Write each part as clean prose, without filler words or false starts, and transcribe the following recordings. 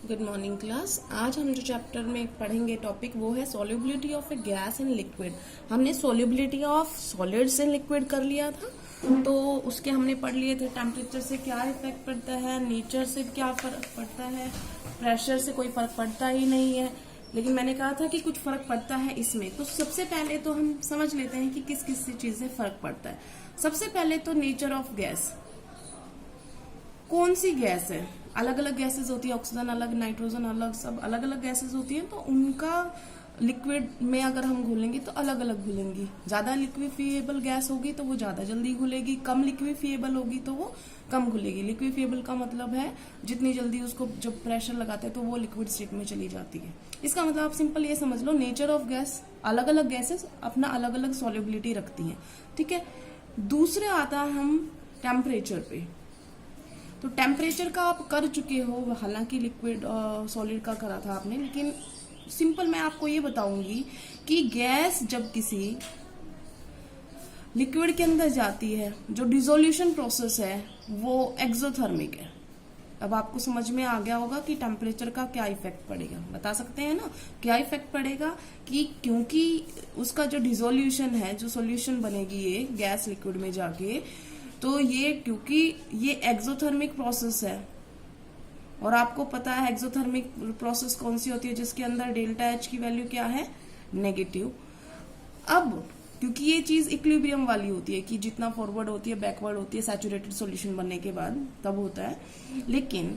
Good morning class. आज हम जो चैप्टर में पढ़ेंगे टॉपिक वो है solubility of a gas in liquid. हमने solubility of solids in liquid कर लिया था, तो उसके हमने पढ़ लिए थे टेम्परेचर से क्या इफेक्ट पड़ता है, नेचर से क्या फर्क पड़ता है, प्रेशर से कोई फर्क पड़ता ही नहीं है। लेकिन मैंने कहा था कि कुछ फर्क पड़ता है इसमें। तो सबसे पहले तो हम समझ लेते हैं कि किस किस चीज से फर्क पड़ता है। सबसे पहले तो नेचर ऑफ गैस, कौन सी गैस है। अलग अलग गैसेस होती है, ऑक्सीजन अलग, नाइट्रोजन अलग, सब अलग अलग गैसेस होती हैं। तो उनका लिक्विड में अगर हम घुलेंगे तो अलग अलग घुलेंगी। ज्यादा लिक्विफिएबल गैस होगी तो वो ज्यादा जल्दी घुलेगी, कम लिक्विफिएबल होगी तो वो कम घुलेगी। लिक्विफिएबल का मतलब है जितनी जल्दी उसको जब प्रेशर लगाते हैं तो वो लिक्विड स्टेट में चली जाती है। इसका मतलब आप सिंपल ये समझ लो, नेचर ऑफ गैस, अलग अलग गैसेस अपना अलग अलग सॉल्युबिलिटी रखती हैं। ठीक है। दूसरे आता है हम टेम्परेचर पे। तो टेम्परेचर का आप कर चुके हो, हालांकि लिक्विड सॉलिड का करा था आपने, लेकिन सिंपल मैं आपको ये बताऊंगी कि गैस जब किसी लिक्विड के अंदर जाती है, जो डिसोल्यूशन प्रोसेस है वो एक्सोथर्मिक है। अब आपको समझ में आ गया होगा कि टेम्परेचर का क्या इफेक्ट पड़ेगा। बता सकते हैं ना क्या इफेक्ट पड़ेगा, कि क्योंकि उसका जो डिसोल्यूशन है, जो सॉल्यूशन बनेगी ये गैस लिक्विड में जाके, तो ये क्योंकि ये एक्सोथर्मिक प्रोसेस है, और आपको पता है एक्सोथर्मिक प्रोसेस कौन सी होती है, जिसके अंदर डेल्टा एच की वैल्यू क्या है, नेगेटिव। अब क्योंकि ये चीज इक्विलिब्रियम वाली होती है कि जितना फॉरवर्ड होती है बैकवर्ड होती है सैचुरेटेड सॉल्यूशन बनने के बाद तब होता है। लेकिन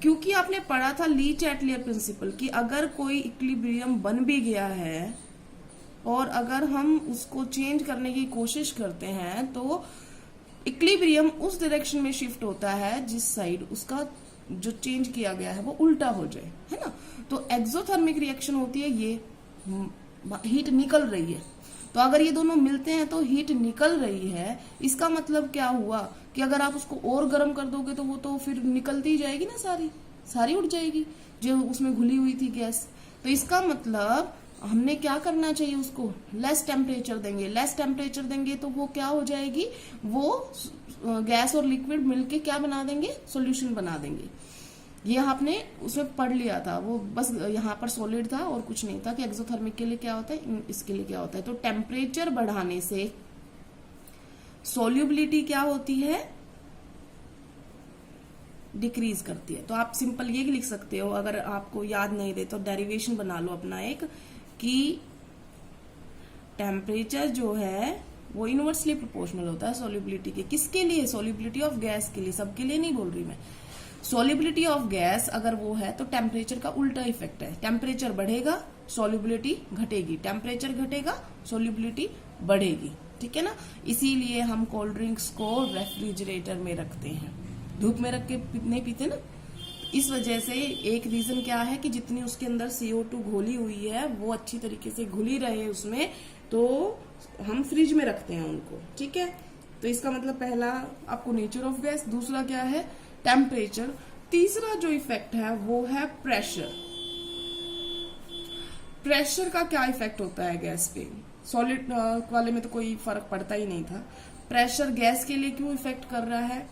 क्योंकि आपने पढ़ा था ली चैटलियर प्रिंसिपल कि अगर कोई इक्विलिब्रियम बन भी गया है और अगर हम उसको चेंज करने की कोशिश करते हैं तो इक्विलिब्रियम उस डायरेक्शन में शिफ्ट होता है जिस साइड उसका जो चेंज किया गया है वो उल्टा हो जाए, है ना। तो एक्सोथर्मिक रिएक्शन होती है, ये हीट निकल रही है। तो अगर ये दोनों मिलते हैं तो हीट निकल रही है। इसका मतलब क्या हुआ कि अगर आप उसको और गर्म कर दोगे तो वो तो फिर निकलती जाएगी ना, सारी उड़ जाएगी जो उसमें घुली हुई थी गैस। तो इसका मतलब हमने क्या करना चाहिए, उसको लेस टेम्परेचर देंगे। लेस टेम्परेचर देंगे तो वो क्या हो जाएगी, वो गैस और लिक्विड मिलके क्या बना देंगे, सॉल्यूशन बना देंगे। ये आपने उसमें पढ़ लिया था, वो बस यहाँ पर सॉलिड था और कुछ नहीं था कि एक्सोथर्मिक के लिए क्या होता है, इसके लिए क्या होता है। तो टेम्परेचर बढ़ाने से सॉल्युबिलिटी क्या होती है, डिक्रीज करती है। तो आप सिंपल ये लिख सकते हो, अगर आपको याद नहीं दे तो डेरिवेशन बना लो अपना एक, कि टेम्परेचर जो है वो इनवर्सली प्रोपोर्शनल होता है सॉल्युबिलिटी के। किसके लिए, सॉल्युबिलिटी ऑफ गैस के लिए, सबके लिए नहीं बोल रही मैं। सॉल्युबिलिटी ऑफ गैस अगर वो है तो टेम्परेचर का उल्टा इफेक्ट है। टेम्परेचर बढ़ेगा, सॉल्युबिलिटी घटेगी, टेम्परेचर घटेगा, सॉल्युबिलिटी बढ़ेगी। ठीक है ना। इसीलिए हम कोल्ड ड्रिंक्स को रेफ्रिजरेटर में रखते हैं, धूप में रख के नहीं पीते ना। इस वजह से एक रीजन क्या है कि जितनी उसके अंदर CO2 घोली हुई है वो अच्छी तरीके से घुली रहे उसमें, तो हम फ्रिज में रखते हैं उनको। ठीक है। तो इसका मतलब पहला आपको नेचर ऑफ गैस, दूसरा क्या है, टेम्परेचर। तीसरा जो इफेक्ट है वो है प्रेशर। प्रेशर का क्या इफेक्ट होता है गैस पे, सॉलिड वाले में तो कोई फर्क पड़ता ही नहीं था। प्रेशर गैस के लिए क्यों इफेक्ट कर रहा है,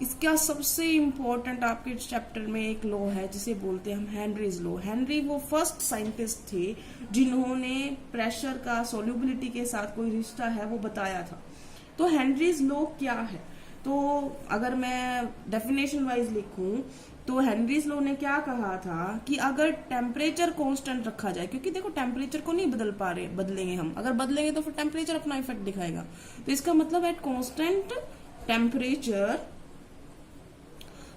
इसका सबसे इम्पोर्टेंट आपके चैप्टर में एक लॉ है जिसे बोलते हैं हम हेनरीज लॉ। हेनरी वो फर्स्ट साइंटिस्ट थे जिन्होंने प्रेशर का सॉल्युबिलिटी के साथ कोई रिश्ता है वो बताया था। तो हेनरीज लॉ क्या है, तो अगर मैं डेफिनेशन वाइज लिखूं तो हेनरीज लॉ ने क्या कहा था कि अगर टेम्परेचर कांस्टेंट रखा जाए, क्योंकि देखो टेम्परेचर को नहीं बदलेंगे हम, अगर बदलेंगे तो फिर टेम्परेचर अपना इफेक्ट दिखाएगा। तो इसका मतलब एट कांस्टेंट टेम्परेचर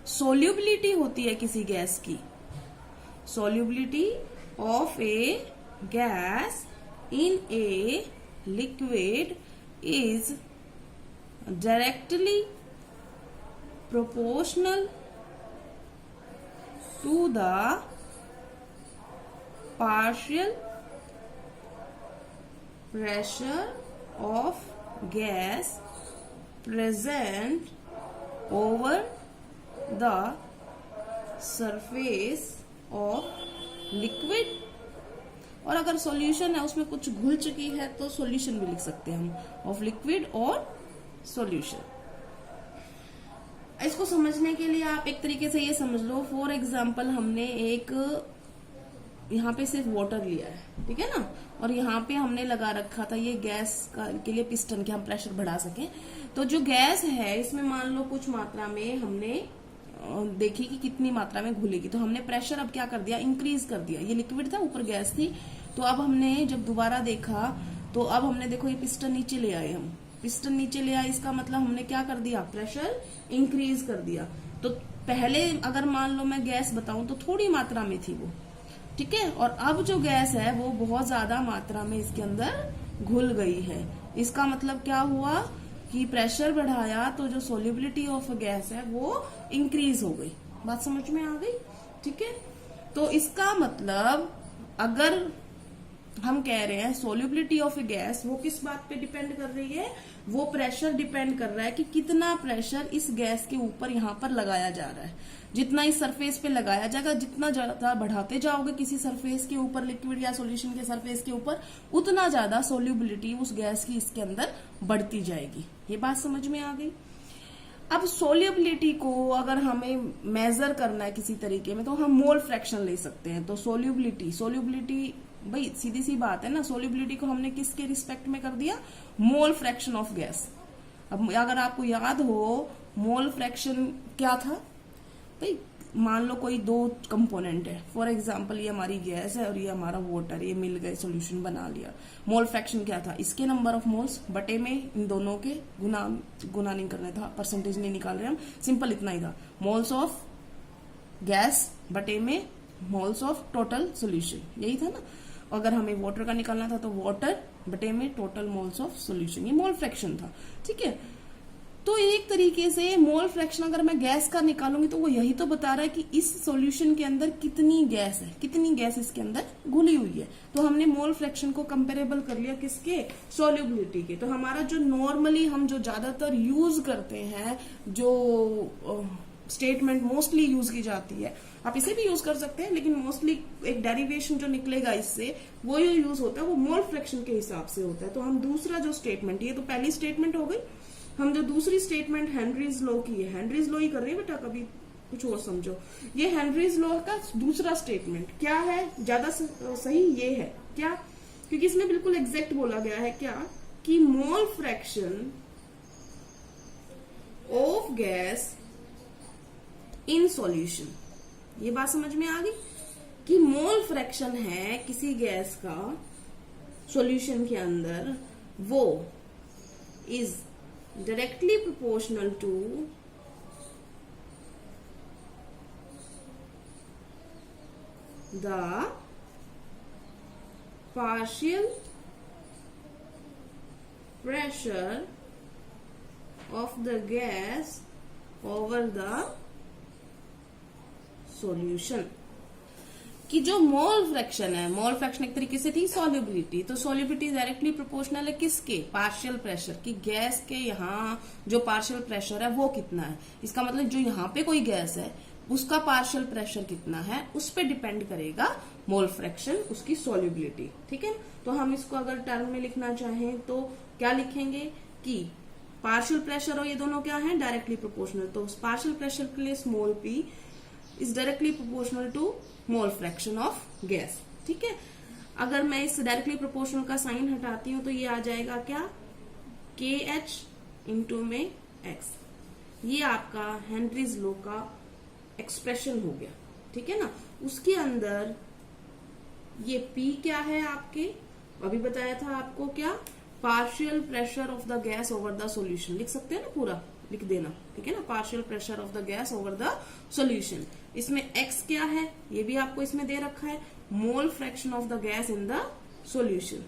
सॉल्युबिलिटी होती है किसी गैस की, solubility of a gas in a liquid is directly proportional to the partial pressure of gas present over the surface of liquid। और अगर सॉल्यूशन है उसमें कुछ घुल चुकी है तो सॉल्यूशन भी लिख सकते हैं हम, ऑफ लिक्विड और सॉल्यूशन। इसको समझने के लिए आप एक तरीके से ये समझ लो, फॉर एग्जाम्पल हमने एक यहाँ पे सिर्फ वाटर लिया है, ठीक है ना, और यहाँ पे हमने लगा रखा था ये गैस के लिए पिस्टन, के हम प्रेशर बढ़ा सकें। तो जो गैस है इसमें मान लो कुछ मात्रा में हमने देखी कि कितनी मात्रा में घुलेगी, तो हमने प्रेशर अब क्या कर दिया, इंक्रीज कर दिया। ये लिक्विड था, ऊपर गैस थी, तो अब हमने जब दोबारा देखा तो अब हमने देखो ये पिस्टन नीचे ले आए, हम पिस्टन नीचे ले आए, इसका मतलब हमने क्या कर दिया, प्रेशर इंक्रीज कर दिया। तो पहले अगर मान लो मैं गैस बताऊं तो थोड़ी मात्रा में थी वो, ठीक है, और अब जो गैस है वो बहुत ज्यादा मात्रा में इसके अंदर घुल गई है। इसका मतलब क्या हुआ कि प्रेशर बढ़ाया तो जो सोल्युबिलिटी ऑफ गैस है वो इंक्रीज हो गई। बात समझ में आ गई, ठीक है। तो इसका मतलब अगर हम कह रहे हैं सोल्युबिलिटी ऑफ गैस, वो किस बात पे डिपेंड कर रही है, वो प्रेशर डिपेंड कर रहा है कि कितना प्रेशर इस गैस के ऊपर यहाँ पर लगाया जा रहा है। जितना इस सरफेस पे लगाया जाएगा, जितना ज्यादा बढ़ाते जाओगे किसी सरफेस के ऊपर, लिक्विड या सॉल्यूशन के सरफेस के ऊपर, उतना ज्यादा सोल्युबिलिटी उस गैस की इसके अंदर बढ़ती जाएगी। ये बात समझ में आ गई। अब सोल्युबिलिटी को अगर हमें मेजर करना है किसी तरीके में तो हम मोल फ्रैक्शन ले सकते हैं। तो सोल्युबिलिटी भाई सीधी सी बात है ना, सोल्युबिलिटी को हमने किसके रिस्पेक्ट में कर दिया, मोल फ्रैक्शन ऑफ गैस। अब अगर आपको याद हो मोल फ्रैक्शन क्या था भाई, मान लो कोई दो कंपोनेंट है, फॉर एग्जांपल ये हमारी गैस है और ये हमारा वाटर, ये मिल गए सॉल्यूशन बना लिया। मोल फ्रैक्शन क्या था, इसके नंबर ऑफ मोल्स बटे में इन दोनों के गुना नहीं करना था, परसेंटेज नहीं निकाल रहे हम, सिंपल इतना ही था, मोल्स ऑफ गैस बटे में मोल्स ऑफ टोटल सॉल्यूशन, यही था ना। अगर हमें वाटर का निकालना था तो वाटर बटे में टोटल मोल्स ऑफ सॉल्यूशन, ये मोल फ्रैक्शन था, ठीक है। तो एक तरीके से मोल फ्रैक्शन अगर मैं गैस का निकालूंगी तो वो यही तो बता रहा है कि इस सॉल्यूशन के अंदर कितनी गैस है, कितनी गैस इसके अंदर घुली हुई है। तो हमने मोल फ्रैक्शन को कंपेरेबल कर लिया किसके, सोल्युबिलिटी के। तो हमारा जो नॉर्मली हम जो ज्यादातर यूज करते हैं, जो स्टेटमेंट मोस्टली यूज की जाती है, आप इसे भी यूज कर सकते हैं, लेकिन मोस्टली एक डेरिवेशन जो निकलेगा इससे वो जो यूज होता है वो मोल फ्रैक्शन के हिसाब से होता है। तो हम दूसरा जो स्टेटमेंट, ये तो पहली स्टेटमेंट हो गई, हम जो दूसरी स्टेटमेंट हेनरीज लॉ की है, हेनरीज लॉ ही कर रहे हैं बेटा, कभी कुछ और समझो। ये हेनरीज लॉ का दूसरा स्टेटमेंट क्या है, ज्यादा सही ये है क्या, क्योंकि इसमें बिल्कुल एग्जैक्ट बोला गया है क्या, कि मोल fraction of gas in solution. ये बात समझ में आ गई कि मोल फ्रैक्शन है किसी गैस का सॉल्यूशन के अंदर, वो is directly proportional to the partial pressure of the gas over the solution। कि जो मोल फ्रैक्शन है, मोल फ्रैक्शन एक तरीके से थी सॉल्युबिलिटी, तो सॉल्युबिलिटी डायरेक्टली प्रोपोर्शनल है किसके, पार्शियल प्रेशर की। गैस के यहाँ जो पार्शियल प्रेशर है वो कितना है, इसका मतलब जो यहाँ पे कोई गैस है उसका पार्शियल प्रेशर कितना है, उस पर डिपेंड करेगा मोल फ्रैक्शन, उसकी सॉल्युबिलिटी, ठीक है। तो हम इसको अगर टर्म में लिखना चाहें तो क्या लिखेंगे कि पार्शियल प्रेशर और ये दोनों क्या है, डायरेक्टली प्रोपोर्शनल। तो पार्शियल प्रेशर के लिए small p is directly proportional to mole fraction of gas, ठीक है। अगर मैं इस डायरेक्टली प्रोपोर्शनल का साइन हटाती हूं तो ये आ जाएगा क्या, KH इंटू में X। ये आपका हेनरीज लॉ का एक्सप्रेशन हो गया, ठीक है ना। उसके अंदर ये P क्या है आपके, अभी बताया था आपको क्या, partial pressure of the gas over the solution, लिख सकते हैं ना, पूरा लिख देना, ठीक है ना, partial pressure of the gas over the solution. इसमें x क्या है, ये भी आपको इसमें दे रखा है, mole fraction of the gas in the solution.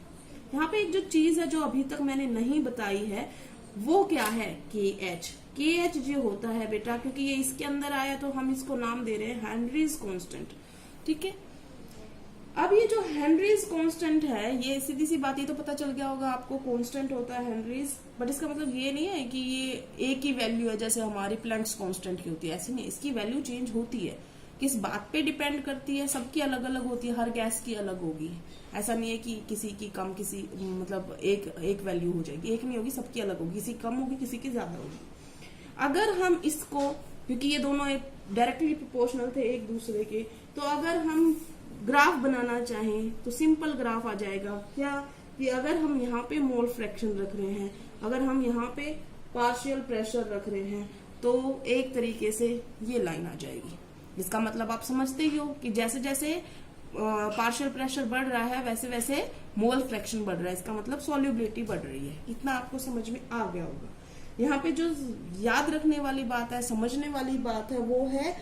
यहाँ पे एक जो चीज है जो अभी तक मैंने नहीं बताई है वो क्या है, KH जो होता है बेटा, क्योंकि ये इसके अंदर आया तो हम इसको नाम दे रहे हैं हेनरीज कांस्टेंट, ठीक है। अब ये जो हेनरीज कांस्टेंट है, ये सीधी सी बात, ये तो पता चल गया होगा आपको, कांस्टेंट होता है हेनरीज, बट इसका मतलब ये नहीं है कि ये एक ही वैल्यू है जैसे हमारी प्लैंक्स कांस्टेंट की होती है, ऐसी नहीं। इसकी वैल्यू चेंज होती है, किस बात पे डिपेंड करती है, सबकी अलग अलग होती है, हर गैस की अलग होगी। ऐसा नहीं है कि किसी की कम, किसी मतलब एक वैल्यू हो जाएगी, एक नहीं होगी, सबकी अलग होगी, किसी कम होगी, किसी की ज्यादा होगी। अगर हम इसको, क्योंकि ये दोनों एक डायरेक्टली प्रोपोर्शनल थे एक दूसरे के, तो अगर हम ग्राफ बनाना चाहें तो सिंपल ग्राफ आ जाएगा क्या, कि अगर हम यहाँ पे मोल फ्रैक्शन रख रहे हैं, अगर हम यहाँ पे पार्शियल प्रेशर रख रहे हैं, तो एक तरीके से ये लाइन आ जाएगी। जिसका मतलब आप समझते ही हो कि जैसे जैसे पार्शियल प्रेशर बढ़ रहा है वैसे वैसे मोल फ्रैक्शन बढ़ रहा है, इसका मतलब सॉल्युबिलिटी बढ़ रही है। इतना आपको समझ में आ गया होगा। यहाँ पे जो याद रखने वाली बात है, समझने वाली बात है, वो है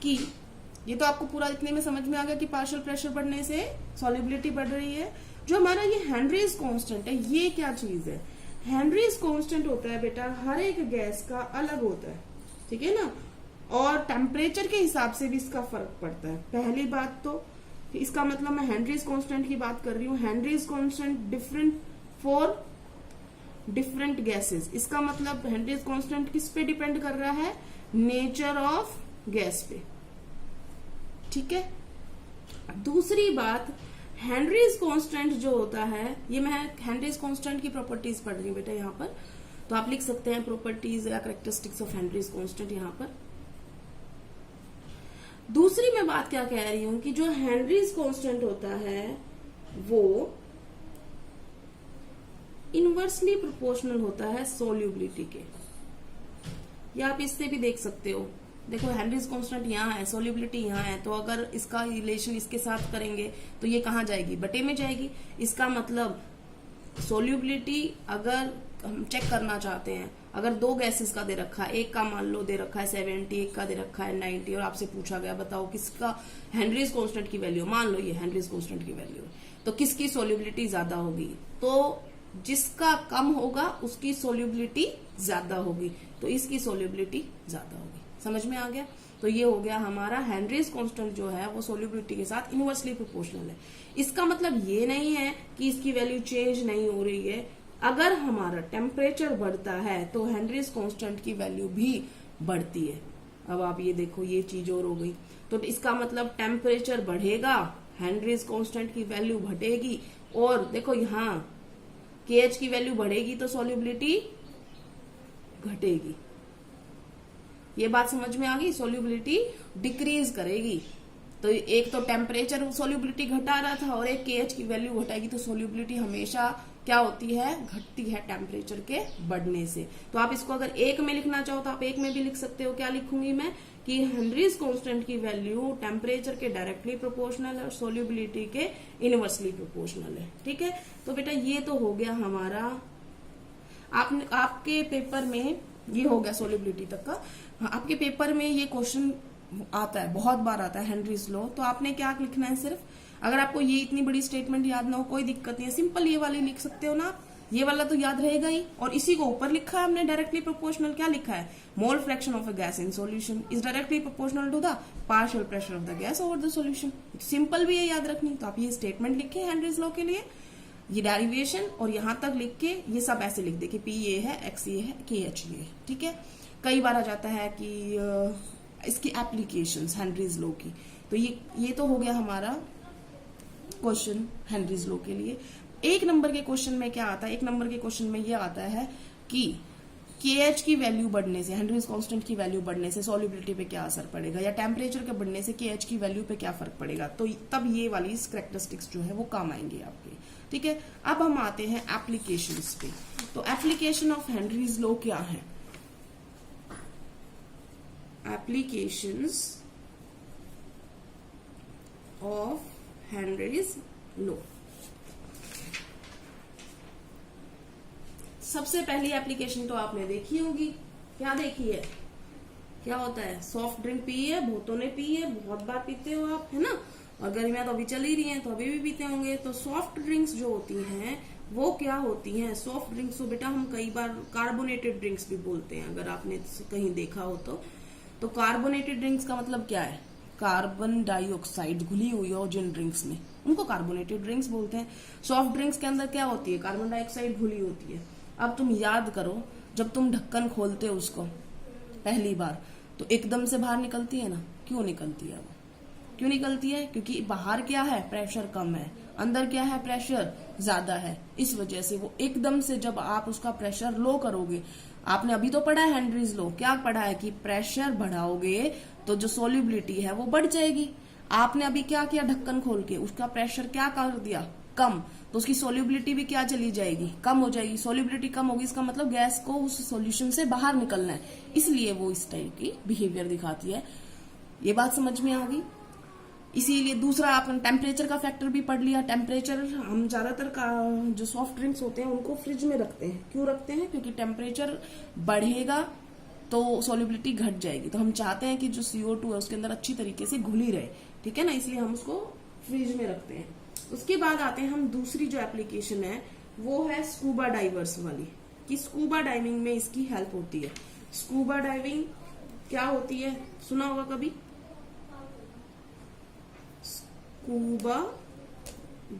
कि ये तो आपको पूरा इतने में समझ में आ गया कि पार्शियल प्रेशर बढ़ने से सॉल्युबिलिटी बढ़ रही है। जो हमारा ये हेनरीज कांस्टेंट है, ये क्या चीज है? हेनरीज कांस्टेंट होता है बेटा हर एक गैस का अलग होता है, ठीक है ना, और टेम्परेचर के हिसाब से भी इसका फर्क पड़ता है। पहली बात तो इसका मतलब मैं हेनरीज कांस्टेंट की बात कर रही हूँ। Henrys constant different for different gases. इसका मतलब हेनरीज कांस्टेंट किस पे डिपेंड कर रहा है? नेचर ऑफ गैस पे, ठीक है। दूसरी बात, हेनरीज कांस्टेंट जो होता है, ये मैं हेनरीज कांस्टेंट की प्रॉपर्टीज पढ़ रही हूँ बेटा यहाँ पर, तो आप लिख सकते हैं प्रॉपर्टीज या कैरेक्टरिस्टिक्स ऑफ हेनरीज कांस्टेंट यहाँ पर। दूसरी मैं बात क्या कह रही हूं कि जो हेनरीज कांस्टेंट होता है वो इनवर्सली प्रोपोर्शनल होता है सॉल्युबिलिटी के। या आप इससे भी देख सकते हो, देखो हेनरीज कांस्टेंट यहाँ है, सॉल्युबिलिटी यहाँ है, तो अगर इसका रिलेशन इसके साथ करेंगे तो ये कहाँ जाएगी? बटे में जाएगी। इसका मतलब सॉल्युबिलिटी अगर हम चेक करना चाहते हैं, अगर दो गैसेस का दे रखा है, एक का मान लो दे रखा है 70, एक का दे रखा है 90, और आपसे पूछा गया बताओ किसका हेनरीज कांस्टेंट की वैल्यू, मान लो ये हेनरीज कांस्टेंट की वैल्यू, तो किसकी सॉल्युबिलिटी ज्यादा होगी? तो जिसका कम होगा उसकी सॉल्युबिलिटी ज्यादा होगी, तो इसकी सॉल्युबिलिटी ज्यादा होगी। समझ में आ गया? तो ये हो गया हमारा हेनरीज कांस्टेंट जो है वो सॉल्युबिलिटी के साथ इनवर्सली प्रोपोर्शनल है। इसका मतलब ये नहीं है कि इसकी वैल्यू चेंज नहीं हो रही है। अगर हमारा टेम्परेचर बढ़ता है तो हेनरीज कांस्टेंट की वैल्यू भी बढ़ती है। अब आप ये देखो, ये चीज और हो गई, तो इसका मतलब टेम्परेचर बढ़ेगा, हेनरीज कांस्टेंट की वैल्यू घटेगी, और देखो यहाँ KH की वैल्यू बढ़ेगी तो सॉल्युबिलिटी घटेगी। ये बात समझ में आ गई? सॉल्युबिलिटी डिक्रीज करेगी। तो एक तो टेम्परेचर सॉल्युबिलिटी घटा रहा था और एक KH की वैल्यू घटाएगी, तो सॉल्युबिलिटी हमेशा क्या होती है? घटती है टेम्परेचर के बढ़ने से। तो आप इसको अगर एक में लिखना चाहो तो आप एक में भी लिख सकते हो। क्या लिखूंगी मैं? कि हेनरीज कांस्टेंट की वैल्यू टेम्परेचर के डायरेक्टली प्रोपोर्शनल है और सॉल्युबिलिटी के इनवर्सली प्रोपोर्शनल है, ठीक है। तो बेटा ये तो हो गया हमारा, आपके पेपर में ये हो गया सॉल्युबिलिटी तक का। आपके पेपर में ये क्वेश्चन आता है, बहुत बार आता है हेनरीज लॉ। तो आपने क्या लिखना है? सिर्फ अगर आपको ये इतनी बड़ी स्टेटमेंट याद ना हो कोई दिक्कत नहीं है, सिंपल ये वाली लिख सकते हो ना, ये वाला तो याद रहेगा ही। और इसी को ऊपर लिखा है हमने डायरेक्टली प्रोपोर्शनल। क्या लिखा है? Mole fraction of a gas in solution is directly proportional to the partial pressure of the gas over the solution. Simple भी है याद रखनी। तो आप ये स्टेटमेंट लिखे हेनरीज लॉ के लिए, ये डेरिवेशन, और यहां तक लिख के ये सब ऐसे लिख दे कि P ये है, X ये है, KH ये है, ठीक है। कई बार आ जाता है कि इसकी एप्लीकेशंस हेनरीज लॉ की। तो ये तो हो गया हमारा क्वेश्चन हेनरीज लॉ के लिए। एक नंबर के क्वेश्चन में क्या आता है? एक नंबर के क्वेश्चन में ये आता है कि KH की वैल्यू बढ़ने से, हेनरीज कांस्टेंट की वैल्यू बढ़ने से सॉल्युबिलिटी पे क्या असर पड़ेगा, या टेम्परेचर के बढ़ने से KH की वैल्यू पे क्या फर्क पड़ेगा। तो तब ये वाली कैरेक्टरिस्टिक्स जो है वो काम आएंगे आपके, ठीक है। अब हम आते हैं एप्लीकेशंस पे। तो एप्लीकेशन ऑफ हेनरीज लॉ क्या है? Applications of Henry's law. सबसे पहली एप्लीकेशन तो आपने देखी होगी। क्या देखी है? क्या होता है? सॉफ्ट ड्रिंक पी है, बहुतों ने पी है, बहुत बार पीते हो आप, है ना। और गर्मियां तो अभी चल ही रही हैं तो अभी भी पीते होंगे। तो सॉफ्ट ड्रिंक्स जो होती हैं वो क्या होती हैं? सॉफ्ट ड्रिंक्स को बेटा हम कई बार कार्बोनेटेड ड्रिंक्स भी बोलते हैं, अगर आपने कहीं देखा हो तो कार्बोनेटेड ड्रिंक्स का मतलब क्या है? कार्बन डाइऑक्साइड घुली हुई हो जिन ड्रिंक्स में, उनको कार्बोनेटेड ड्रिंक्स बोलते हैं। सॉफ्ट ड्रिंक्स के अंदर क्या होती है? कार्बन डाइऑक्साइड घुली होती है। अब तुम याद करो, जब तुम ढक्कन खोलते हो उसको पहली बार, तो एकदम से बाहर निकलती है ना। क्यों निकलती है वो? क्यों निकलती है? क्योंकि बाहर क्या है? प्रेशर कम है, अंदर क्या है? प्रेशर ज्यादा है। इस वजह से वो एकदम से, जब आप उसका प्रेशर लो करोगे आपने अभी तो पढ़ा है हेनरीज लॉ, क्या पढ़ा है कि प्रेशर बढ़ाओगे तो जो सोल्यूबिलिटी है वो बढ़ जाएगी। आपने अभी क्या किया, ढक्कन खोल के उसका प्रेशर क्या कर दिया, कम, तो उसकी सोल्यूबिलिटी भी क्या चली जाएगी, कम हो जाएगी। सोल्यूबिलिटी कम होगी, इसका मतलब गैस को उस सॉल्यूशन से बाहर निकलना है, इसलिए वो इस टाइप की बिहेवियर दिखाती है। ये बात समझ में आ गई। इसीलिए दूसरा आपने टेम्परेचर का फैक्टर भी पढ़ लिया। टेम्परेचर हम ज्यादातर का जो सॉफ्ट ड्रिंक्स होते हैं उनको फ्रिज में रखते हैं। क्यों रखते हैं, क्योंकि टेम्परेचर बढ़ेगा तो सॉल्युबिलिटी घट जाएगी, तो हम चाहते हैं कि जो CO2 है उसके अंदर अच्छी तरीके से घुली रहे, ठीक है ना, इसलिए हम उसको फ्रिज में रखते हैं। उसके बाद आते हैं हम दूसरी जो एप्लीकेशन है वो है स्कूबा डाइवर्स वाली, कि स्कूबा डाइविंग में इसकी हेल्प होती है। स्कूबा डाइविंग क्या होती है, सुना होगा कभी, स्कूबा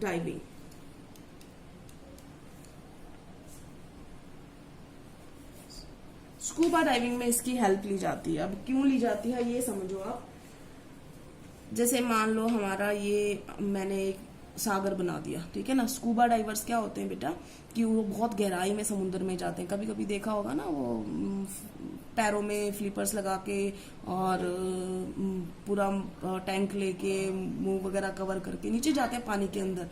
डाइविंग। स्कूबा डाइविंग में इसकी हेल्प ली जाती है। अब क्यों ली जाती है ये समझो आप। जैसे मान लो हमारा ये मैंने एक सागर बना दिया, ठीक है ना। स्कूबा डाइवर्स क्या होते हैं बेटा, कि वो बहुत गहराई में समुद्र में जाते हैं। कभी कभी देखा होगा ना, वो पैरों में फ्लिपर्स लगा के और पूरा टैंक लेके मुंह वगैरह कवर करके नीचे जाते हैं पानी के अंदर,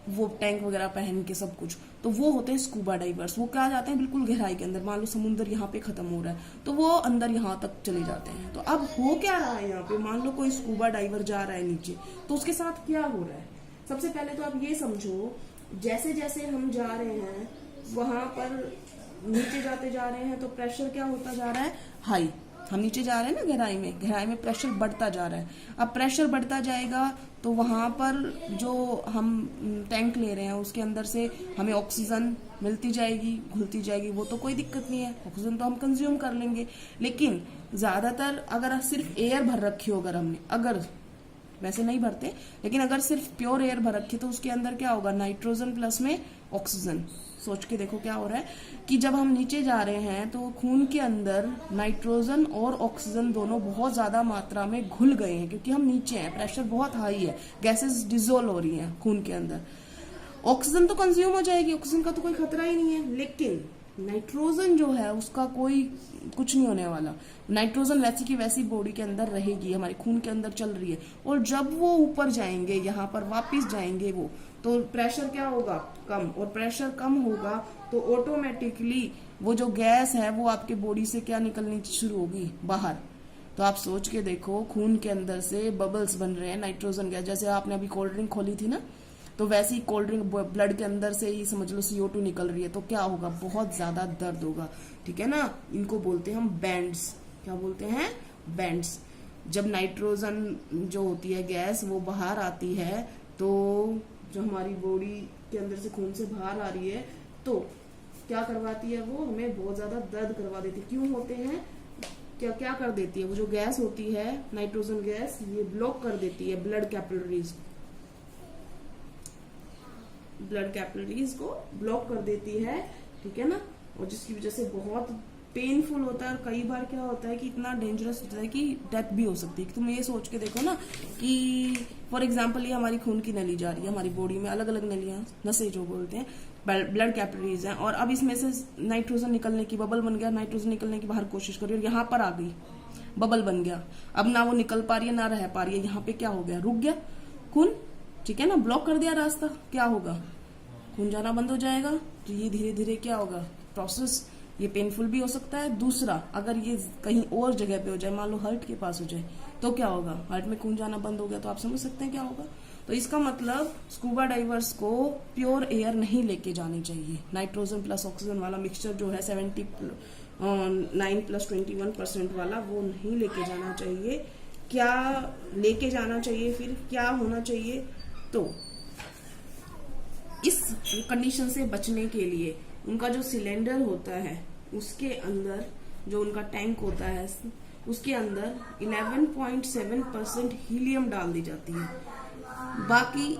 वो टैंक वगैरह पहन के सब कुछ, तो वो होते हैं स्कूबा डाइवर्स। वो क्या जाते हैं बिल्कुल गहराई के अंदर, मान लो समुद्र यहाँ पे खत्म हो रहा है तो वो अंदर यहाँ तक चले जाते हैं। तो अब हो क्या रहा है यहाँ पे, मान लो कोई स्कूबा डाइवर जा रहा है नीचे, तो उसके साथ क्या हो रहा है। सबसे पहले तो आप ये समझो, जैसे जैसे हम जा रहे हैं वहां पर नीचे जाते जा रहे हैं तो प्रेशर क्या होता जा रहा है, हाई। हम नीचे जा रहे हैं ना गहराई में प्रेशर बढ़ता जा रहा है। अब प्रेशर बढ़ता जाएगा तो वहां पर जो हम टैंक ले रहे हैं उसके अंदर से हमें ऑक्सीजन मिलती जाएगी, घुलती जाएगी, वो तो कोई दिक्कत नहीं है, ऑक्सीजन तो हम कंज्यूम कर लेंगे। लेकिन ज्यादातर अगर सिर्फ एयर भर रखी हो, अगर हमने, अगर वैसे नहीं भरते, लेकिन अगर सिर्फ प्योर एयर भर रखी तो उसके अंदर क्या होगा, नाइट्रोजन प्लस में ऑक्सीजन। सोच के देखो क्या हो रहा है कि जब हम नीचे जा रहे हैं तो खून के अंदर नाइट्रोजन और ऑक्सीजन दोनों बहुत ज्यादा मात्रा में घुल गए हैं, क्योंकि हम नीचे हैं, प्रेशर बहुत हाई है, गैसेस डिजोल्व हो रही हैं खून के अंदर। ऑक्सीजन तो कंज्यूम हो जाएगी, ऑक्सीजन का तो कोई खतरा ही नहीं है, लेकिन नाइट्रोजन जो है उसका कोई कुछ नहीं होने वाला। नाइट्रोजन वैसी की वैसी बॉडी के अंदर रहेगी, हमारे खून के अंदर चल रही है, और जब वो ऊपर जाएंगे, यहाँ पर वापस जाएंगे वो, तो प्रेशर क्या होगा, कम, और प्रेशर कम होगा तो ऑटोमेटिकली वो जो गैस है वो आपके बॉडी से क्या निकलनी शुरू होगी, बाहर। तो आप सोच के देखो, खून के अंदर से बबल्स बन रहे हैं नाइट्रोजन गैस, जैसे आपने अभी कोल्ड ड्रिंक खोली थी ना, तो वैसे ही कोल्ड ड्रिंक ब्लड के अंदर से ही समझ लो CO2 निकल रही है, तो क्या होगा, बहुत ज्यादा दर्द होगा, ठीक है ना। इनको बोलते हैं हम बैंड्स। क्या बोलते हैं, बैंड्स। जब नाइट्रोजन जो होती है गैस वो बाहर आती है, तो जो हमारी बॉडी के अंदर से खून से बाहर आ रही है, तो क्या करवाती है, वो हमें बहुत ज्यादा दर्द करवा देती है। क्यों होते हैं, क्या क्या कर देती है, वो जो गैस होती है नाइट्रोजन गैस, ये ब्लॉक कर देती है ब्लड कैपिलरीज को ब्लॉक कर देती है, ठीक है ना, और जिसकी वजह से बहुत पेनफुल होता है। और कई बार क्या होता है कि इतना डेंजरस होता है कि डेथ भी हो सकती है। तुम ये सोच के देखो ना कि फॉर एग्जांपल ये हमारी खून की नली जा रही है, हमारी बॉडी में अलग अलग नलियां, नसें जो बोलते हैं, ब्लड कैपिलरीज हैं, और अब इसमें से नाइट्रोजन निकलने की, बबल बन गया, नाइट्रोजन निकलने की बाहर कोशिश कर रही है, और यहाँ पर आ गई, बबल बन गया, अब ना वो निकल पा रही है ना रह पा रही है, यहाँ पे क्या हो गया, रुक गया खून, ठीक है ना, ब्लॉक कर दिया रास्ता, क्या होगा, खून जाना बंद हो जाएगा। तो ये धीरे धीरे क्या होगा, प्रोसेस ये पेनफुल भी हो सकता है। दूसरा, अगर ये कहीं और जगह पे हो जाए, मान लो हार्ट के पास हो जाए, तो क्या होगा, हार्ट में खून जाना बंद हो गया, तो आप समझ सकते हैं क्या होगा। तो इसका मतलब स्कूबा डाइवर्स को प्योर एयर नहीं लेके जानी चाहिए। नाइट्रोजन प्लस ऑक्सीजन वाला मिक्सचर जो है 79 + 21% वाला, वो नहीं लेके जाना चाहिए। क्या लेके जाना चाहिए, फिर क्या होना चाहिए, तो इस कंडीशन से बचने के लिए उनका जो सिलेंडर होता है उसके अंदर, जो उनका टैंक होता है उसके अंदर 11.7% हीलियम डाल दी जाती है। बाकी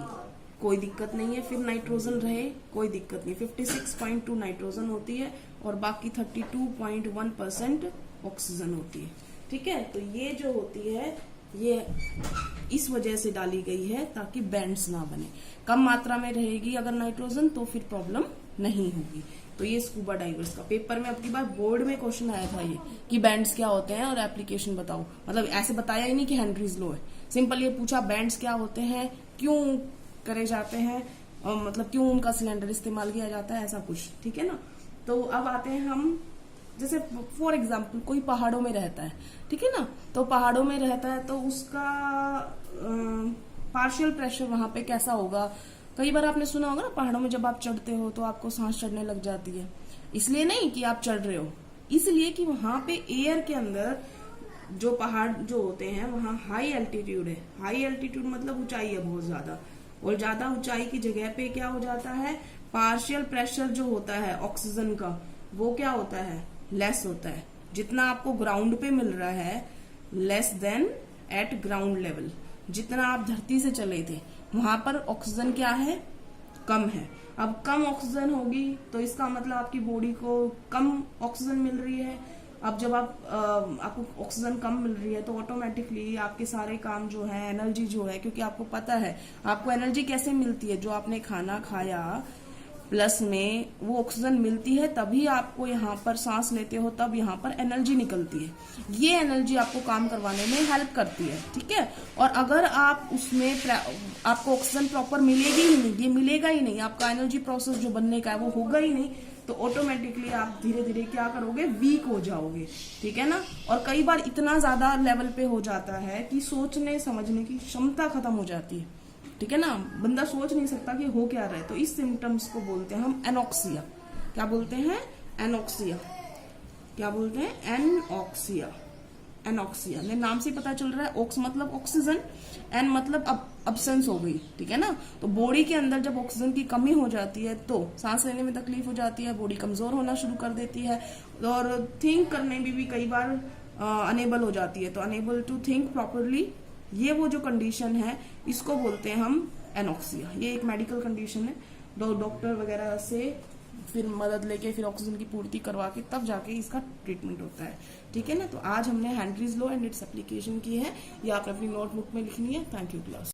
कोई दिक्कत नहीं है, फिर नाइट्रोजन रहे कोई दिक्कत नहीं, 56.2 नाइट्रोजन होती है और बाकी 32.1% ऑक्सीजन होती है, ठीक है। तो ये जो होती है ये इस वजह से डाली गई है ताकि बैंड्स ना बने। कम मात्रा में रहेगी अगर नाइट्रोजन तो फिर प्रॉब्लम नहीं होगी। तो ये स्कूबा डाइवर्स का पेपर में अब की बार बोर्ड में क्वेश्चन आया था ये कि बैंड्स क्या होते हैं और एप्लीकेशन बताओ, मतलब ऐसे बताया ही नहीं कि हेनरीज लॉ है, सिंपल ये पूछा बैंड्स क्या होते हैं, क्यों करे जाते हैं, और मतलब क्यों उनका सिलेंडर इस्तेमाल किया जाता है, ऐसा कुछ। ठीक है ना। तो अब आते हैं हम, जैसे फॉर एग्जाम्पल कोई पहाड़ों में रहता है, ठीक है ना, तो पहाड़ों में रहता है तो उसका पार्शियल प्रेशर वहां पे कैसा होगा। कई बार आपने सुना होगा ना, पहाड़ों में जब आप चढ़ते हो तो आपको सांस चढ़ने लग जाती है, इसलिए नहीं कि आप चढ़ रहे हो, इसलिए कि वहां पे एयर के अंदर जो पहाड़ जो होते हैं वहां हाई एल्टीट्यूड है। हाई एल्टीट्यूड मतलब ऊंचाई है बहुत ज्यादा, और ज्यादा ऊंचाई की जगह पे क्या हो जाता है, पार्शियल प्रेशर जो होता है ऑक्सीजन का वो क्या होता है, लेस होता है। जितना आपको ग्राउंड पे मिल रहा है less than eight ground level, जितना आप धरती से चले थे वहां पर ऑक्सीजन क्या है, कम है। अब कम ऑक्सीजन होगी तो इसका मतलब आपकी बॉडी को कम ऑक्सीजन मिल रही है। अब जब आपको ऑक्सीजन कम मिल रही है तो ऑटोमेटिकली आपके सारे काम जो है, एनर्जी जो है, क्योंकि आपको पता है आपको एनर्जी कैसे मिलती है, जो आपने खाना खाया प्लस में वो ऑक्सीजन मिलती है, तभी आपको यहाँ पर सांस लेते हो तब यहाँ पर एनर्जी निकलती है। ये एनर्जी आपको काम करवाने में हेल्प करती है। ठीक है। और अगर आप उसमें आपको ऑक्सीजन प्रॉपर मिलेगी ही नहीं, ये मिलेगा ही नहीं, आपका एनर्जी प्रोसेस जो बनने का है वो होगा ही नहीं, तो ऑटोमेटिकली आप धीरे धीरे क्या करोगे, वीक हो जाओगे। ठीक है ना। और कई बार इतना ज्यादा लेवल पे हो जाता है कि सोचने समझने की क्षमता खत्म हो जाती है। ठीक है ना, बंदा सोच नहीं सकता कि हो क्या रहा है। तो इस सिम्टम्स को बोलते हैं हम एनॉक्सिया। क्या बोलते हैं, एनॉक्सिया। क्या बोलते हैं, एनॉक्सिया। एनॉक्सिया ने नाम से पता चल रहा है, ऑक्स मतलब ऑक्सीजन, एन मतलब अब्सेंस हो गई। ठीक है ना। तो बॉडी के अंदर जब ऑक्सीजन की कमी हो जाती है तो सांस लेने में तकलीफ हो जाती है, बॉडी कमजोर होना शुरू कर देती है, और थिंक करने में भी कई बार अनेबल हो जाती है। तो अनेबल टू थिंक प्रॉपरली, ये वो जो कंडीशन है इसको बोलते हैं हम एनॉक्सिया। ये एक मेडिकल कंडीशन है, डॉक्टर वगैरह से फिर मदद लेके फिर ऑक्सीजन की पूर्ति करवा के तब जाके इसका ट्रीटमेंट होता है। ठीक है ना। तो आज हमने Henry's law and its application की है, ये आपने अपनी नोटबुक में लिखनी है। Thank you class.